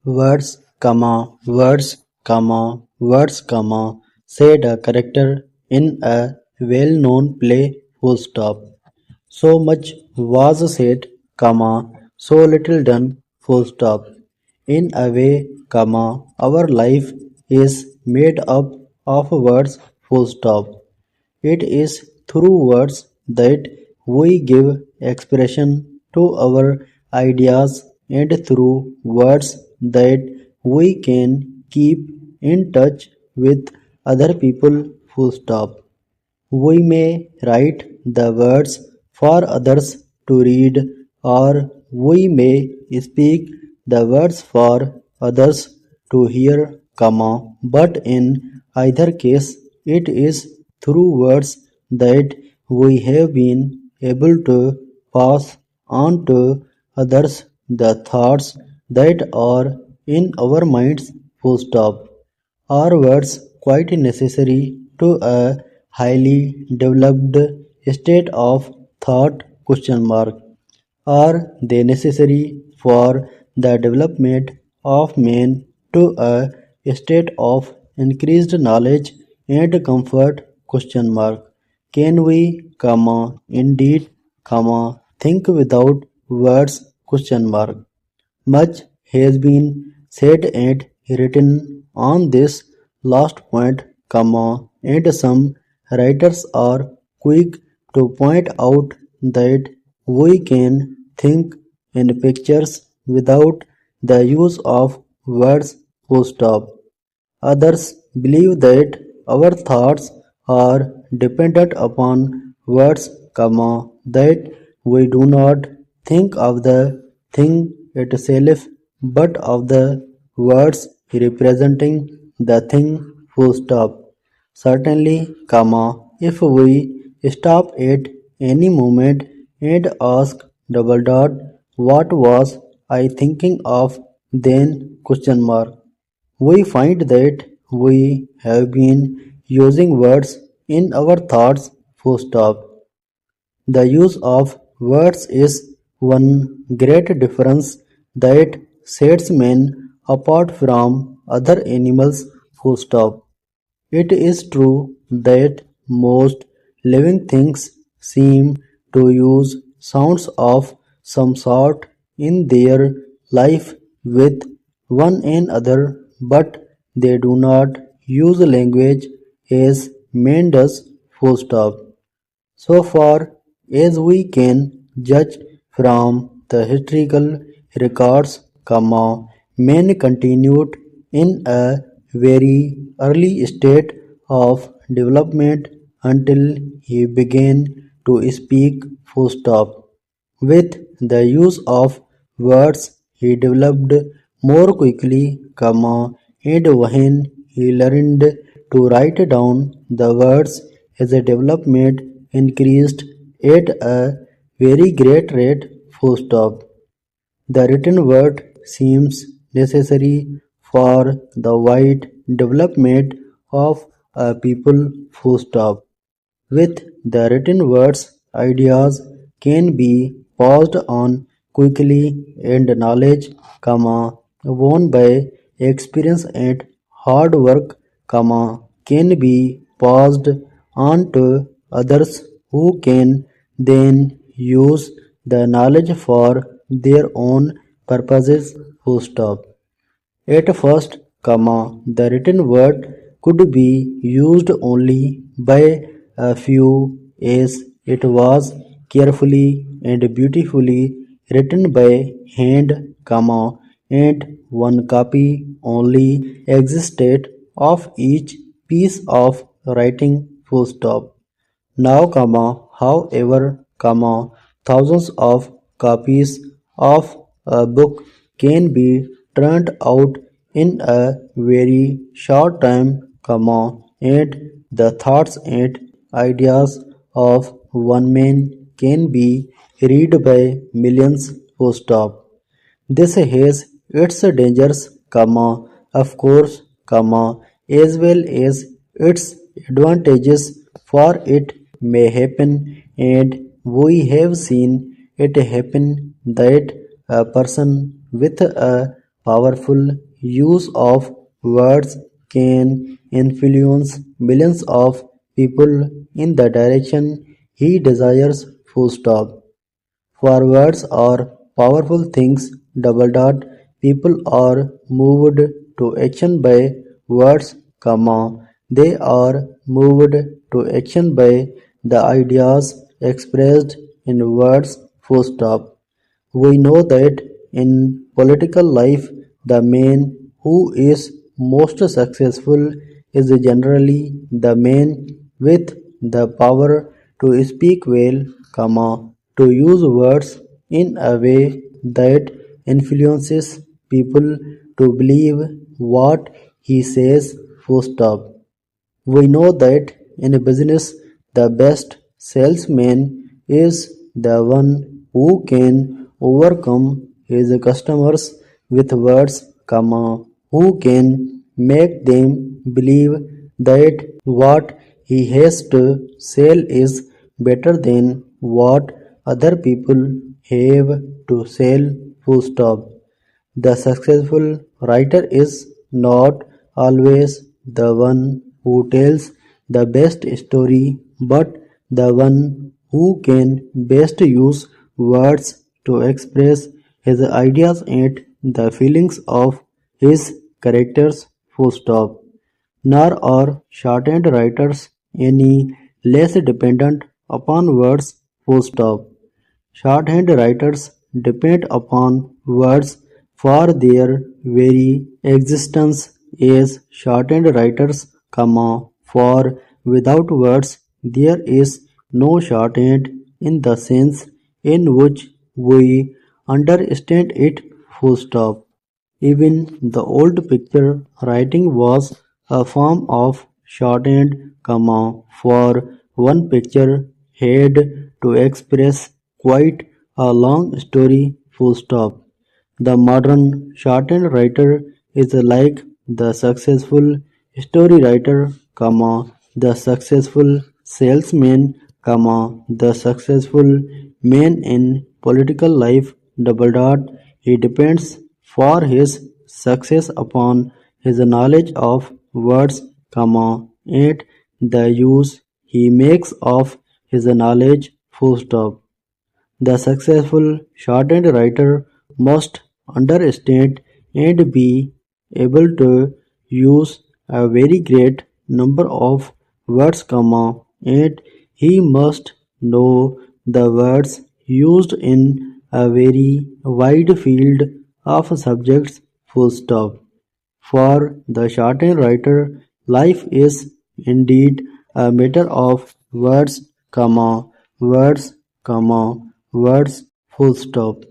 Words, said a character in a well-known play, full stop. So much was said, so little done, full stop. In a way, our life is made up of words, full stop. It is through words that we give expression to our ideas and through words that we can keep in touch with other people, full stop. We may write the words for others to read, or we may speak the words for others to hear, but in either case it is through words that we have been able to pass on to others the thoughts that are in our minds, full stop. Are words quite necessary to a highly developed state of thought? Question mark. Are they necessary for the development of man to a state of increased knowledge and comfort? Question mark. Can we, indeed, think without words? Question mark. Much has been said and written on this last point, and some writers are quick to point out that we can think in pictures without the use of words, full stop. Others believe that our thoughts are dependent upon words, that we do not think of the thing itself but of the words representing the thing, full stop. Certainly, if we stop at any moment and ask what was I thinking of then, question mark, we find that we have been using words in our thoughts, full stop. The use of words is one great difference that sets men apart from other animals, full stop. It is true that most living things seem to use sounds of some sort in their life with one another, but they do not use language as man does, full stop. So far as we can judge from the historical records, man continued in a very early state of development until he began to speak, full stop. With the use of words he developed more quickly, and when he learned to write down the words his development increased at a very great rate, full stop. The written word seems necessary for the wide development of a people, full stop. With the written words, ideas can be passed on quickly and knowledge, won by experience and hard work, can be passed on to others who can then use the knowledge for their own purposes, full stop. At first, the written word could be used only by a few as it was carefully and beautifully written by hand, and one copy only existed of each piece of writing, full stop. Now, however, thousands of copies of a book can be turned out in a very short time, and the thoughts and ideas of one man can be read by millions, full stop. This has its dangers, of course, as well as its advantages, for it may happen, and we have seen it happen, that a person with a powerful use of words can influence millions of people in the direction he desires. Full stop. For words are powerful things. Double dot. People are moved to action by words, comma. They are moved to action by the ideas expressed in words. Full stop. We know that in political life, the man who is most successful is generally the man with the power to speak well, comma, to use words in a way that influences people to believe what he says. Full stop. We know that in a business the best salesman is the one who can overcome his customers with words, comma, who can make them believe that what he has to sell is better than what other people have to sell. Full stop. The successful writer is not always the one who tells the best story, but the one who can best use words to express his ideas and the feelings of his characters. Full stop. Nor are shorthand writers any less dependent upon words. Full stop. Shorthand writers depend upon words for their very existence as shorthand writers, comma, for without words there is no shorthand in the sense in which we understand it. Full stop. Even the old picture writing was a form of shorthand, comma, for one picture had to express quite a long story. Full stop. The modern shorthand writer is like the successful story writer, comma, the successful salesman, comma, the successful man in political life. Double dot. He depends for his success upon his knowledge of words, comma, and the use he makes of his knowledge. Full stop. The successful shorthand writer must understand and be able to use a very great number of words, comma, and he must know the words used in a very wide field of subjects. Full stop. For the shorthand writer, life is indeed a matter of words, comma, words, comma, words, full stop.